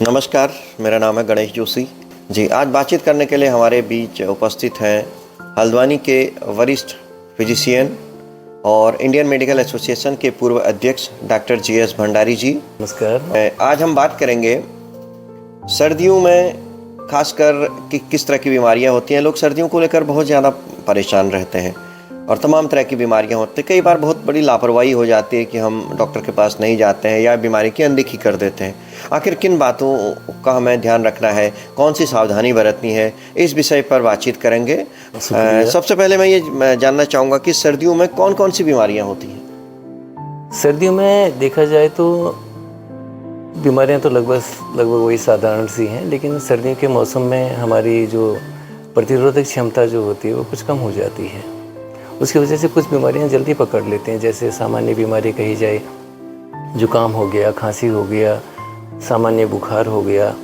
नमस्कार, मेरा नाम है गणेश जोशी जी। आज बातचीत करने के लिए हमारे बीच उपस्थित हैं हल्द्वानी के वरिष्ठ फिजिशियन और इंडियन मेडिकल एसोसिएशन के पूर्व अध्यक्ष डॉक्टर GS भंडारी जी। नमस्कार। आज हम बात करेंगे सर्दियों में खासकर कि किस तरह की बीमारियां होती हैं। लोग सर्दियों को लेकर बहुत ज़्यादा परेशान रहते हैं और तमाम तरह की बीमारियां होती हैं। कई बार बहुत बड़ी लापरवाही हो जाती है कि हम डॉक्टर के पास नहीं जाते हैं या बीमारी की अनदेखी कर देते हैं। आखिर किन बातों का हमें ध्यान रखना है, कौन सी सावधानी बरतनी है, इस विषय पर बातचीत करेंगे। सबसे पहले मैं ये जानना चाहूँगा कि सर्दियों में कौन कौन सी बीमारियां होती हैं। सर्दियों में देखा जाए तो बीमारियां तो लगभग वही साधारण सी हैं, लेकिन सर्दियों के मौसम में हमारी जो प्रतिरोधक क्षमता जो होती है वो कुछ कम हो जाती है। उसकी वजह से कुछ बीमारियां जल्दी पकड़ लेते हैं, जैसे सामान्य बीमारी कही जाए, जुकाम हो गया, खांसी हो गया, सामान्य बुखार हो गया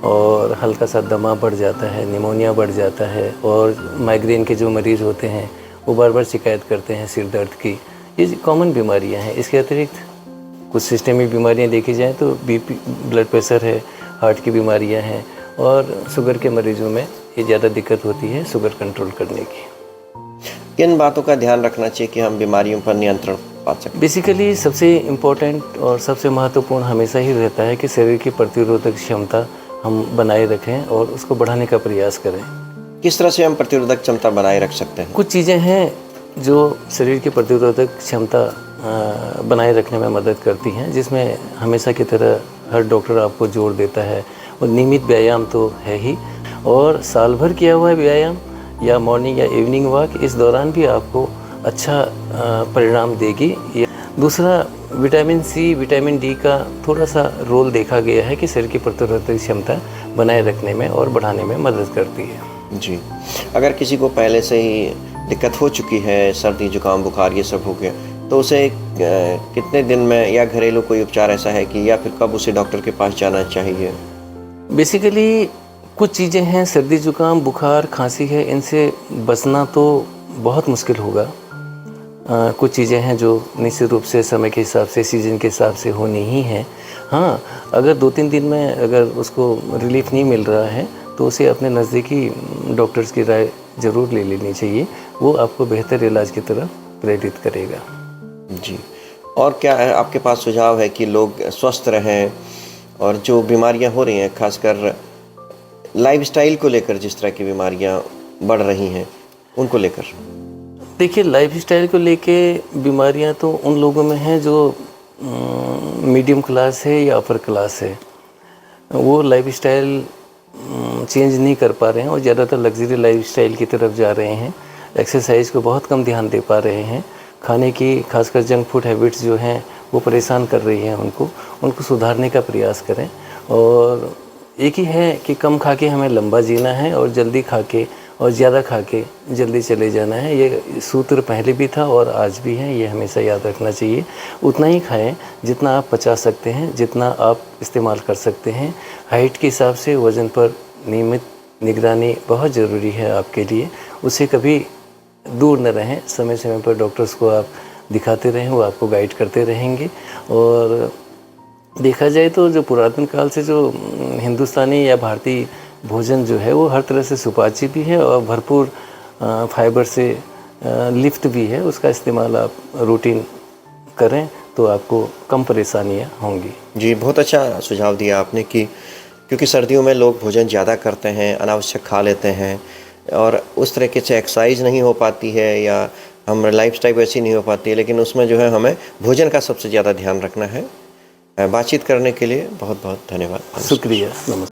और हल्का सा दमा बढ़ जाता है, निमोनिया बढ़ जाता है। और माइग्रेन के जो मरीज़ होते हैं वो बार बार शिकायत करते हैं सिर दर्द की। ये कॉमन बीमारियां हैं। इसके अतिरिक्त कुछ सिस्टमिक बीमारियां देखी जाएँ तो BP, ब्लड प्रेशर है, हार्ट की बीमारियां हैं और शुगर के मरीजों में ये ज़्यादा दिक्कत होती है शुगर कंट्रोल करने की। किन बातों का ध्यान रखना चाहिए कि हम बीमारियों पर नियंत्रण पा सकें? बेसिकली सबसे इम्पोर्टेंट और सबसे महत्वपूर्ण हमेशा ही रहता है कि शरीर की प्रतिरोधक क्षमता हम बनाए रखें और उसको बढ़ाने का प्रयास करें। किस तरह से हम प्रतिरोधक क्षमता बनाए रख सकते हैं? कुछ चीज़ें हैं जो शरीर की प्रतिरोधक क्षमता बनाए रखने में मदद करती हैं, जिसमें हमेशा की तरह हर डॉक्टर आपको जोर देता है। और नियमित व्यायाम तो है ही, और साल भर किया हुआ व्यायाम या मॉर्निंग या इवनिंग वॉक इस दौरान भी आपको अच्छा परिणाम देगी। दूसरा, विटामिन C, विटामिन D का थोड़ा सा रोल देखा गया है कि शरीर की प्रतिरोधक क्षमता बनाए रखने में और बढ़ाने में मदद करती है जी। अगर किसी को पहले से ही दिक्कत हो चुकी है, सर्दी जुकाम बुखार ये सब हो गया, तो उसे कितने दिन में या घरेलू कोई उपचार ऐसा है कि या फिर कब उसे डॉक्टर के पास जाना चाहिए? बेसिकली कुछ चीज़ें हैं, सर्दी जुकाम बुखार खांसी है, इनसे बचना तो बहुत मुश्किल होगा। कुछ चीज़ें हैं जो निश्चित रूप से समय के हिसाब से, सीज़न के हिसाब से होनी ही हैं। हाँ, अगर 2-3 दिन में अगर उसको रिलीफ नहीं मिल रहा है तो उसे अपने नज़दीकी डॉक्टर्स की राय ज़रूर ले लेनी चाहिए। वो आपको बेहतर इलाज की तरफ प्रेरित करेगा जी। और क्या आपके पास सुझाव है कि लोग स्वस्थ रहें और जो बीमारियां हो रही हैं, खासकर लाइफस्टाइल को लेकर जिस तरह की बीमारियां बढ़ रही हैं उनको लेकर? देखिए, लाइफस्टाइल को लेके बीमारियां तो उन लोगों में हैं जो मीडियम क्लास है या अपर क्लास है। वो लाइफस्टाइल चेंज नहीं कर पा रहे हैं और ज़्यादातर लग्जरी लाइफस्टाइल की तरफ जा रहे हैं। एक्सरसाइज को बहुत कम ध्यान दे पा रहे हैं। खाने की खासकर जंक फूड हैबिट्स जो हैं वो परेशान कर रही हैं उनको सुधारने का प्रयास करें। और एक ही है कि कम खा के हमें लंबा जीना है और जल्दी खा के और ज़्यादा खा के जल्दी चले जाना है। ये सूत्र पहले भी था और आज भी है, ये हमेशा याद रखना चाहिए। उतना ही खाएं जितना आप पचा सकते हैं, जितना आप इस्तेमाल कर सकते हैं। हाइट के हिसाब से वज़न पर नियमित निगरानी बहुत ज़रूरी है आपके लिए। उससे कभी दूर न रहें। समय समय पर डॉक्टर्स को आप दिखाते रहें, वो आपको गाइड करते रहेंगे। और देखा जाए तो जो पुरातन काल से जो हिंदुस्तानी या भारतीय भोजन जो है वो हर तरह से सुपाच्य भी है और भरपूर फाइबर से लिफ्ट भी है। उसका इस्तेमाल आप रूटीन करें तो आपको कम परेशानियां होंगी। जी, बहुत अच्छा सुझाव दिया आपने कि क्योंकि सर्दियों में लोग भोजन ज़्यादा करते हैं, अनावश्यक खा लेते हैं और उस तरीके से एक्सरसाइज नहीं हो पाती है या हम लाइफस्टाइल वैसी नहीं हो पाती है, लेकिन उसमें जो है हमें भोजन का सबसे ज़्यादा ध्यान रखना है। बातचीत करने के लिए बहुत बहुत धन्यवाद। शुक्रिया। नमस्कार।